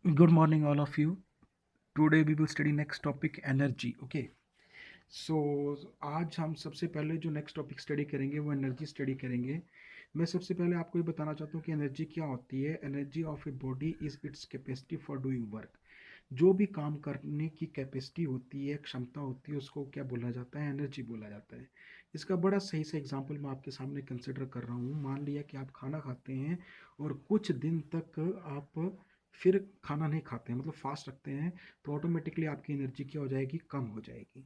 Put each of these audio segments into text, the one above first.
Good morning, all of you. Today we will study next topic energy. Okay. सो आज हम सबसे पहले जो नेक्स्ट टॉपिक स्टडी करेंगे वो एनर्जी स्टडी करेंगे। मैं सबसे पहले आपको ये बताना चाहता हूँ कि एनर्जी क्या होती है। Energy of a body is its capacity for doing work. जो भी काम करने की कैपेसिटी होती है, क्षमता होती है, उसको क्या बोला जाता है? एनर्जी बोला जाता है। इसका बड़ा सही से एग्जांपल मैं आपके सामने कंसिडर कर रहा हूँ। मान लिया कि आप खाना खाते हैं और कुछ दिन तक आप फिर खाना नहीं खाते हैं, मतलब फास्ट रखते हैं, तो ऑटोमेटिकली आपकी एनर्जी क्या हो जाएगी? कम हो जाएगी।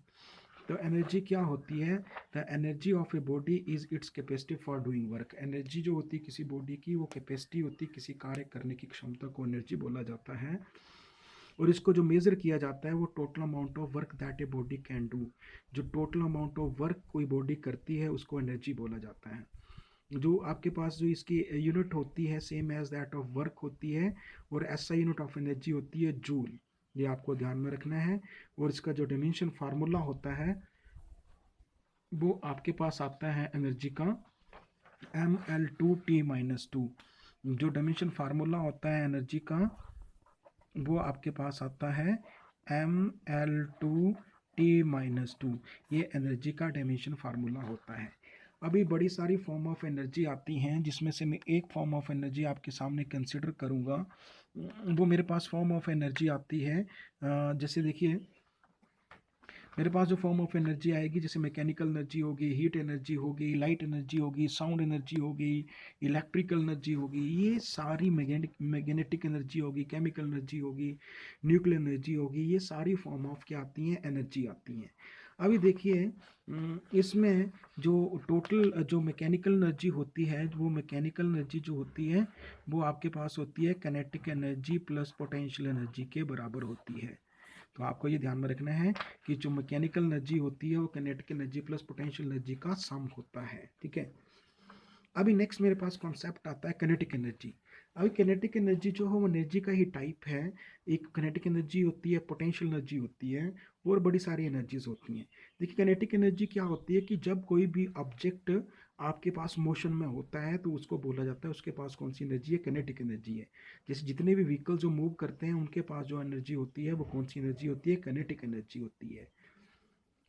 तो एनर्जी क्या होती है? The energy of a body is its capacity for doing work. Energy जो होती है किसी बॉडी की, वो कैपेसिटी होती है, किसी कार्य करने की क्षमता को एनर्जी बोला जाता है। और इसको जो मेजर किया जाता है वो total amount of work that a body can do. जो टोटल अमाउंट ऑफ वर्क कोई बॉडी करती है उसको एनर्जी बोला जाता है। जो आपके पास जो इसकी यूनिट होती है same as that of work होती है, और ऐसा यूनिट ऑफ एनर्जी होती है जूल। ये आपको ध्यान में रखना है। और इसका जो डिमेंशन फार्मूला होता है वो आपके पास आता है एनर्जी का ml2t-2। जो डायमेंशन फार्मूला होता है एनर्जी का वो आपके पास आता है ml2t-2। ये एनर्जी का डायमेंशन फार्मूला होता है। अभी बड़ी सारी फॉर्म ऑफ एनर्जी आती हैं, जिसमें से मैं एक फॉर्म ऑफ एनर्जी आपके सामने कंसिडर करूँगा। वो मेरे पास फॉर्म ऑफ एनर्जी आती है, जैसे देखिए मेरे पास जो फॉर्म ऑफ एनर्जी आएगी, जैसे मैकेनिकल एनर्जी होगी, हीट एनर्जी होगी, लाइट एनर्जी होगी, साउंड एनर्जी होगी, इलेक्ट्रिकल एनर्जी होगी, ये सारी मैग्नेटिक एनर्जी होगी, केमिकल एनर्जी होगी, न्यूक्लियर एनर्जी होगी, ये सारी फॉर्म ऑफ क्या आती हैं? एनर्जी आती हैं। अभी देखिए इसमें जो टोटल जो मैकेनिकल एनर्जी होती है, वो मैकेनिकल एनर्जी जो होती है वो आपके पास होती है kinetic energy plus potential energy के बराबर होती है। तो आपको ये ध्यान में रखना है कि जो मैकेनिकल एनर्जी होती है वो kinetic energy plus potential energy का सम होता है। ठीक है। अभी नेक्स्ट मेरे पास कॉन्सेप्ट आता है काइनेटिक एनर्जी। अभी काइनेटिक एनर्जी जो है वो एनर्जी का ही टाइप है। एक काइनेटिक एनर्जी होती है, पोटेंशियल एनर्जी होती है, और बड़ी सारी एनर्जीज होती हैं। देखिए काइनेटिक एनर्जी क्या होती है कि जब कोई भी ऑब्जेक्ट आपके पास मोशन में होता है तो उसको बोला जाता है उसके पास कौन सी एनर्जी है? काइनेटिक एनर्जी है। जैसे जितने भी व्हीकल जो मूव करते हैं उनके पास जो एनर्जी होती है वो कौन सी एनर्जी होती है? काइनेटिक एनर्जी होती है।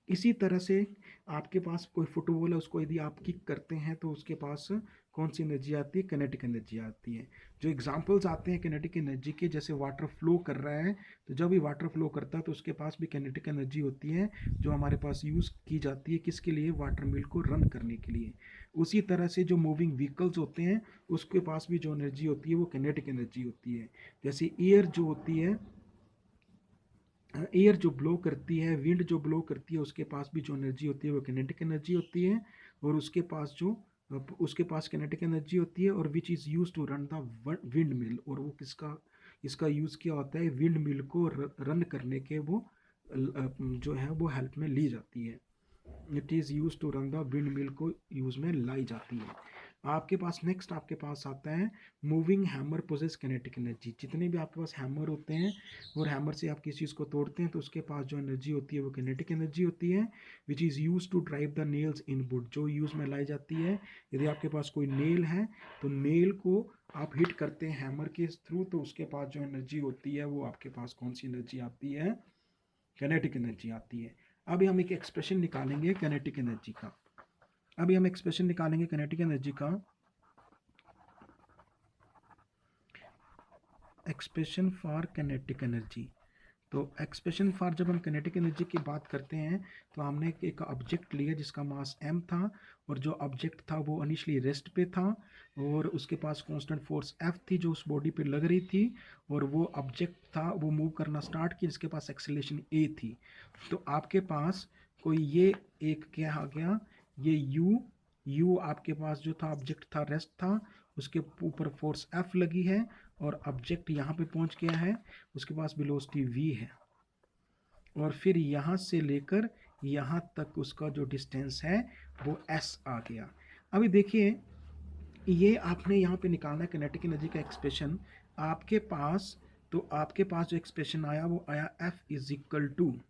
इसी तरह से आपके पास कोई फुटबॉल है, उसको यदि आप किक करते हैं तो उसके पास कौन सी एनर्जी आती है? काइनेटिक एनर्जी आती है। जो एग्जांपल्स आते हैं काइनेटिक एनर्जी के, जैसे वाटर फ्लो कर रहा है, तो जब भी वाटर फ्लो करता है तो उसके पास भी काइनेटिक एनर्जी होती है, जो हमारे पास यूज़ की जाती है किसके लिए? वाटर मिल को रन करने के लिए। उसी तरह से जो मूविंग व्हीकल्स होते हैं उसके पास भी जो एनर्जी होती है वो काइनेटिक एनर्जी होती है। जैसे एयर जो होती है, एयर जो ब्लो करती है, विंड जो ब्लो करती है, उसके पास भी जो एनर्जी होती है वो किनेटिक एनर्जी होती है। और उसके पास किनेटिक एनर्जी होती है, और which is use to run the windmill. और वो किसका इसका यूज़ किया होता है? विंड मिल को रन करने के वो जो है वो हेल्प में ली जाती है। It is use to run the windmill को यूज़ में लाई जाती है। आपके पास नेक्स्ट आपके पास आता है moving hammer possess kinetic energy. जितने भी आपके पास हैमर होते हैं और हैमर से आप किसी चीज़ को तोड़ते हैं तो उसके पास जो एनर्जी होती है वो किनेटिक एनर्जी होती है, which is use to drive the nails in wood, जो यूज़ में लाई जाती है। यदि आपके पास कोई नेल है तो नेल को आप हिट करते हैं हैमर के थ्रू, तो उसके पास जो एनर्जी होती है वो आपके पास कौन सी एनर्जी आती है? काइनेटिक एनर्जी आती है। अभी हम एक एक्सप्रेशन निकालेंगे काइनेटिक एनर्जी का। अभी हम एक्सप्रेशन निकालेंगे काइनेटिक एनर्जी का। Expression for kinetic energy. तो एक्सप्रेशन फॉर जब हम काइनेटिक एनर्जी की बात करते हैं तो हमने एक ऑब्जेक्ट लिया जिसका मास m था, और जो ऑब्जेक्ट था वो इनिशियली रेस्ट पे था, और उसके पास कांस्टेंट फोर्स F थी जो उस बॉडी पे लग रही थी, और वो ऑब्जेक्ट था वो मूव करना स्टार्ट किया जिसके पास एक्सेलरेशन a थी। तो आपके पास कोई ये एक क्या आ गया? ये u आपके पास जो था ऑब्जेक्ट था रेस्ट था, उसके ऊपर फोर्स F लगी है, और ऑब्जेक्ट यहाँ पे पहुँच गया है, उसके पास वेलोसिटी v है, और फिर यहाँ से लेकर यहाँ तक उसका जो डिस्टेंस है वो s आ गया। अभी देखिए ये आपने यहाँ पे निकालना है किनेटिक एनर्जी का एक्सप्रेशन। आपके पास आपके पास जो एक्सप्रेशन आया वो आया F इज इक्वल टू,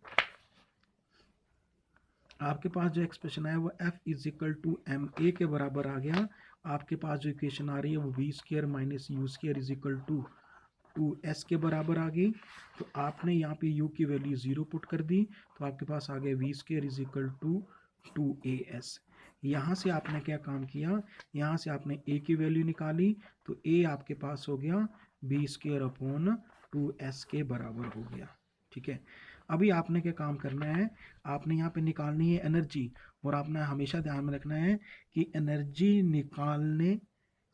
आपके पास जो एक्सप्रेशन आया वो F is equal to M A के बराबर आ गया। आपके पास जो इक्वेशन आ रही है वो V square minus U square is equal to 2s के बराबर आ गई। तो आपने यहाँ पे u की वैल्यू 0 पुट कर दी, तो आपके पास आ गया v² is equal to 2as। यहाँ से आपने क्या काम किया, यहाँ से आपने a की वैल्यू निकाली, तो a आपके पास हो गया b² अपॉन 2s के बराबर हो गया। ठीक है, अभी आपने क्या काम करना है, आपने यहाँ पे निकालनी है एनर्जी, और आपने हमेशा ध्यान में रखना है कि एनर्जी निकालने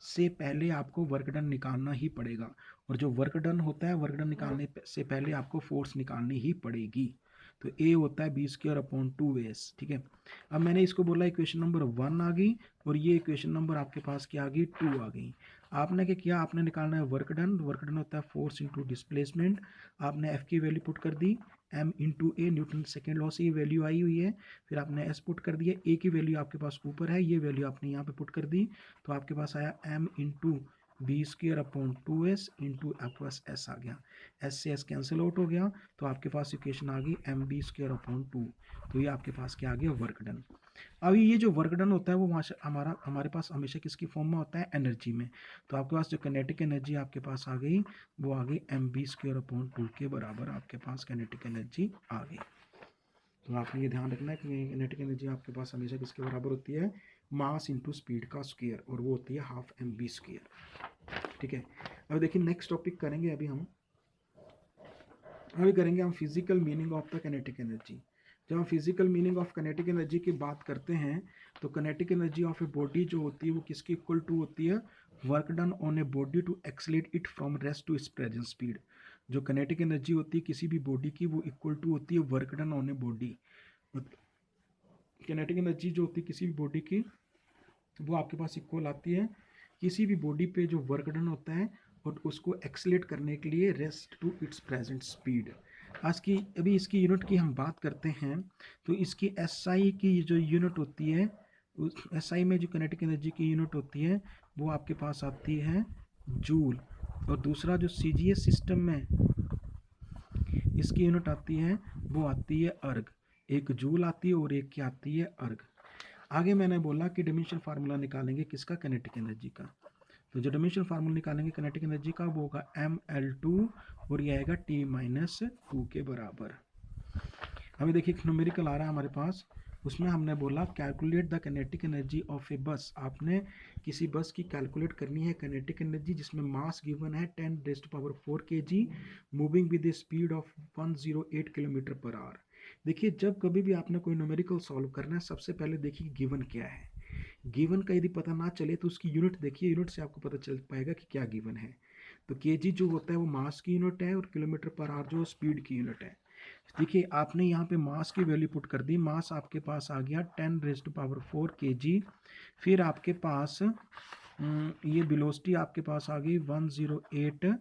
से पहले आपको वर्क डन निकालना ही पड़ेगा, और जो वर्क डन होता है वर्क डन निकालने से पहले आपको फोर्स निकालनी ही पड़ेगी। तो ए होता है b² अपॉन 2s। ठीक है, अब मैंने इसको बोला इक्वेशन नंबर 1 आ गई, और ये इक्वेशन नंबर आपके पास क्या आ गई, 2 आ गई। आपने क्या किया, आपने निकालना है वर्क डन। वर्क डन होता है फोर्स इंटू डिस्प्लेसमेंट। आपने एफ की वैल्यू पुट कर दी, m इंटू ए, न्यूटन सेकेंड लॉ से ये वैल्यू आई हुई है। फिर आपने s पुट कर दिया, a की वैल्यू आपके पास ऊपर है, ये वैल्यू आपने यहाँ पे पुट कर दी, तो आपके पास आया m into b² upon 2s into आपके पास s आ गया। s से s कैंसिल आउट हो गया, तो आपके पास इक्वेशन आ गई mb² अपॉन 2। तो ये आपके पास क्या आ गया, वर्क डन। अभी ये जो वर्क डन होता है वो हमारे पास हमेशा किसकी फॉर्म में होता है, एनर्जी में। तो आपके पास जो कैनेटिक एनर्जी आपके पास आ गई, वो आ गई mb² अपॉन 2 के बराबर आपके पास कैनेटिक एनर्जी आ गई। तो आपने ये ध्यान रखना है कि कैनेटिक एनर्जी आपके पास हमेशा किसके बराबर होती है, मास इंटू स्पीड का स्क्वायर, और वो होती है हाफ mb²। ठीक है, अब देखिए नेक्स्ट टॉपिक करेंगे अभी करेंगे हम physical meaning of the kinetic energy. जब हम physical meaning of kinetic energy की बात करते हैं, तो kinetic energy of a body जो होती है वो किसकी इक्वल टू होती है, work done on a body to accelerate it from rest to its present speed. जो कैनेटिक एनर्जी होती है किसी भी बॉडी की, वो इक्वल टू होती है work done on a body. Kinetic energy जो होती है किसी भी बॉडी की, वो आपके पास इक्वल आती है किसी भी बॉडी पे जो वर्क डन होता है और उसको एक्सलेट करने के लिए rest to its present speed. अभी इसकी यूनिट की हम बात करते हैं, तो इसकी SI की जो यूनिट होती है, उस SI में जो कैनेटिक एनर्जी की यूनिट होती है वो आपके पास आती है जूल, और दूसरा जो CGS सिस्टम में इसकी यूनिट आती है वो आती है अर्ग। एक जूल आती है और एक क्या आती है, अर्ग। आगे मैंने बोला कि डिमिनिशन फार्मूला निकालेंगे किसका, कैनेटिक एनर्जी का। तो जो डिमिनिशन फार्मूला निकालेंगे कैनेटिक एनर्जी का वो होगा ml2, और ये आएगा t-2 के बराबर। अभी देखिए न्यूमेरिकल आ रहा है हमारे पास, उसमें हमने बोला calculate the kinetic energy of a bus. आपने किसी बस की कैलकुलेट करनी है कैनेटिक एनर्जी, जिसमें मास गिवन है 10⁴ kg, moving with A speed of 108 kilometre per hour. देखिए जब कभी भी आपने कोई न्यूमेरिकल सॉल्व करना है, सबसे पहले देखिए गिवन क्या है। गिवन का यदि पता ना चले तो उसकी यूनिट देखिए, यूनिट से आपको पता चल पाएगा कि क्या गिवन है। तो kg जो होता है वो मास की यूनिट है, और किलोमीटर पर आवर जो स्पीड की यूनिट है। देखिए आपने यहाँ पे मास की वैल्यू पुट कर दी, मास आपके पास आ गया 10⁴ kg। फिर आपके पास ये वेलोसिटी आपके पास आ गई 108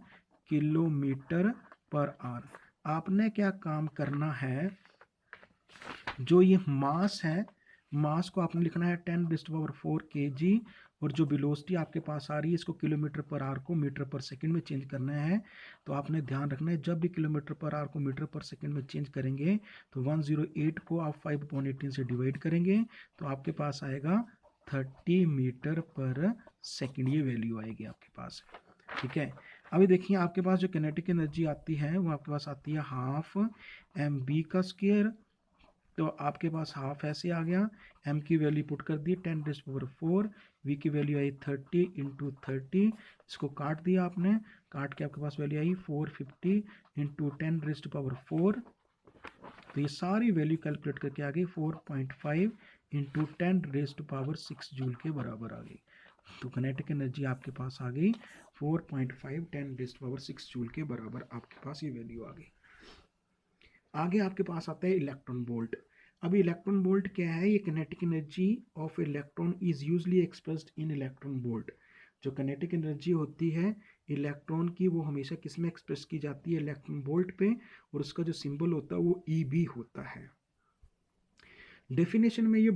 किलोमीटर पर आवर। आपने क्या काम करना है, जो ये मास है, मास को आपने लिखना है 10⁴ kg, और जो वेलोसिटी आपके पास आ रही है इसको किलोमीटर पर आवर को मीटर पर सेकंड में चेंज करना है। तो आपने ध्यान रखना है जब भी किलोमीटर पर आवर को मीटर पर सेकंड में चेंज करेंगे, तो 108 को आप 5/18 से डिवाइड करेंगे, तो आपके पास आएगा 30 मीटर पर सेकंड, ये वैल्यू आएगी आपके पास। ठीक है, अभी देखिए आपके पास जो कैनेटिक एनर्जी आती है वो आपके पास आती है हाफ mv²। तो आपके पास हाफ ऐसे आ गया, m की वैल्यू पुट कर दी 10⁴, v की वैल्यू आई 30 इंटू 30, इसको काट दिया आपने, काट के आपके पास वैल्यू आई 450 इंटू 10⁴। तो ये सारी वैल्यू कैलकुलेट करके आ गई 4.5 इंटू 10⁻6 जूल के बराबर आ गई। तो कैनेटिक एनर्जी आपके पास आ गई 4.5 10⁻6 जूल के बराबर, आपके पास ये वैल्यू आ गई। आगे आपके पास आता है इलेक्ट्रॉन वोल्ट। अभी इलेक्ट्रॉन वोल्ट क्या है, ये kinetic energy of electron is usually expressed in electron volt. जो कैनेटिक एनर्जी होती है इलेक्ट्रॉन की, वो हमेशा किस में एक्सप्रेस की जाती है, इलेक्ट्रॉन वोल्ट पे, और उसका जो सिंबल होता है वो EB होता है। डेफिनेशन में ये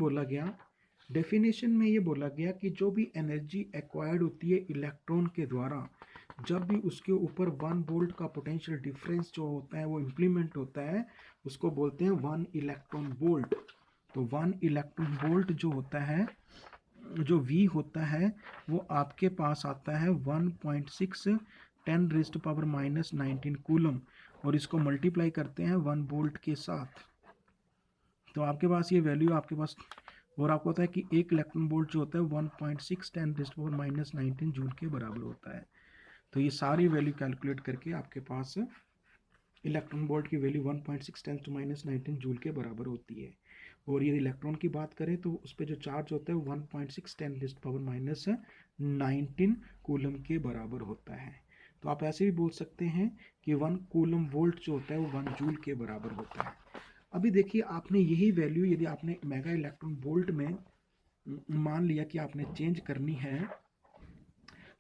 बोला गया कि जो भी एनर्जी एक्वायर्ड होती है इलेक्ट्रॉन के द्वारा, जब भी उसके ऊपर 1 वोल्ट का पोटेंशियल डिफरेंस जो होता है वो इम्प्लीमेंट होता है, उसको बोलते हैं 1 इलेक्ट्रॉन वोल्ट। तो 1 इलेक्ट्रॉन वोल्ट जो होता है, जो V होता है, वो आपके पास आता है 1.6 10⁻⁻19 कूलम और इसको मल्टीप्लाई करते हैं 1 वोल्ट के साथ, तो आपके पास ये वैल्यू आपके पास, और आपको पता है कि एक इलेक्ट्रॉन वोल्ट जो होता है 1.6 10⁻⁻19 जूल के बराबर होता है। तो ये सारी वैल्यू कैलकुलेट करके आपके पास इलेक्ट्रॉन वोल्ट की वैल्यू 1.6 10⁻19 जूल के बराबर होती है। और यदि इलेक्ट्रॉन की बात करें तो उस पर जो चार्ज होता है 1.6 10⁻⁻19 कूलम के बराबर होता है। तो आप ऐसे भी बोल सकते हैं कि 1 कूलम वोल्ट जो होता है वो 1 जूल के बराबर होता है। अभी देखिए, आपने यही वैल्यू यदि आपने मेगा इलेक्ट्रॉन वोल्ट में मान लिया कि आपने चेंज करनी है,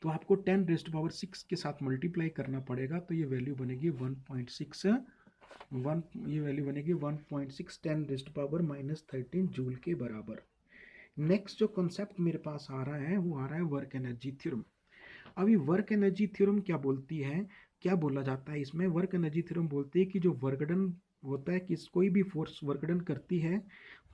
तो आपको 10⁻6 के साथ मल्टीप्लाई करना पड़ेगा, तो ये वैल्यू बनेगी 1.6 ये वैल्यू बनेगी 1.6 10⁻⁻13 जूल के बराबर। नेक्स्ट जो कॉन्सेप्ट मेरे पास आ रहा है वो आ रहा है वर्क एनर्जी थ्योरम। अभी वर्क एनर्जी थ्योरम क्या बोलती है, क्या बोला जाता है इसमें? वर्क एनर्जी थ्योरम बोलती है कि जो वर्क डन होता है, किस कोई भी फोर्स वर्क डन करती है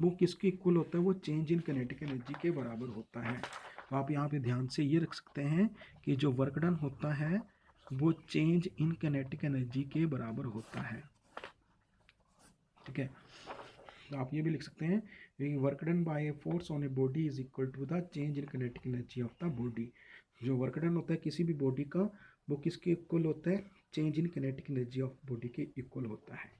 वो किसके इक्वल होता है, वो चेंज इन काइनेटिक एनर्जी के बराबर होता है। तो आप यहाँ पे ध्यान से ये रख सकते हैं कि जो वर्क डन होता है वो चेंज इन काइनेटिक एनर्जी के बराबर होता है। ठीक है, तो आप ये भी लिख सकते हैं work done by a force on a body is equal to the change in kinetic energy of the body. जो वर्क डन होता है किसी भी बॉडी का वो किसके इक्वल होता है, change in kinetic energy of body के इक्वल होता है।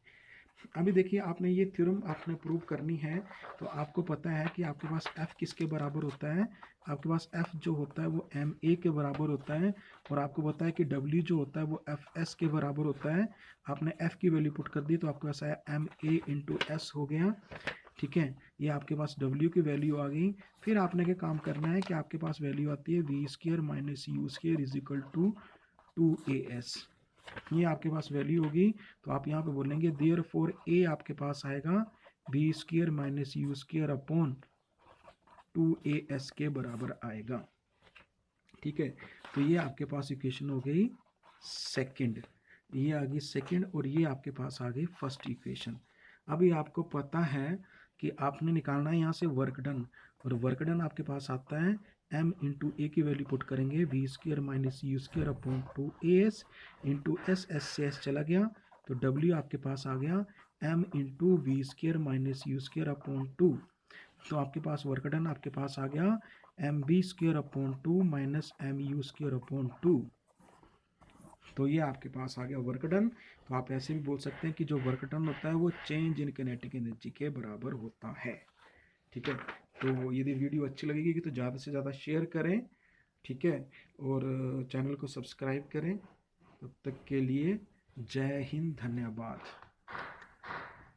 अभी देखिए, आपने ये थ्योरम आपने प्रूव करनी है, तो आपको पता है कि आपके पास F किसके बराबर होता है, आपके पास F जो होता है वो ma के बराबर होता है, और आपको पता है कि W जो होता है वो Fs के बराबर होता है। आपने F की वैल्यू पुट कर दी तो आपके पास आया ma इंटू एस हो गया। ठीक है, ये आपके पास W की वैल्यू आ गई। फिर आपने क्या काम करना है कि आपके पास वैल्यू आती है v² minus u² is equal to 2as। ये आपके पास वैल्यू होगी, तो आप यहाँ पे बोलेंगे देयरफॉर ए आपके पास आएगा v² minus u² upon 2as के बराबर आएगा। ठीक है, तो ये आपके पास इक्वेशन हो गई सेकंड, ये आ गई सेकंड, और ये आपके पास आ गई फर्स्ट इक्वेशन। अभी आपको पता है कि आपने निकालना है यहाँ से वर्क डन, और वर्क डन आपके पास आता है m इंटू ए की वैल्यू पुट करेंगे v² minus u² upon 2as into S से एस चला गया, तो w आपके पास आ गया m into v² minus u² upon 2। तो आपके पास वर्क डन आपके पास आ गया mv² upon 2 minus mu² upon 2। तो ये आपके पास आ गया वर्क डन। तो आप ऐसे भी बोल सकते हैं कि जो वर्क डन होता है वो चेंज इन काइनेटिक एनर्जी के बराबर होता है। ठीक है, तो यदि वीडियो अच्छी लगेगी तो ज़्यादा से ज़्यादा शेयर करें। ठीक है, और चैनल को सब्सक्राइब करें। तब तक के लिए जय हिंद, धन्यवाद।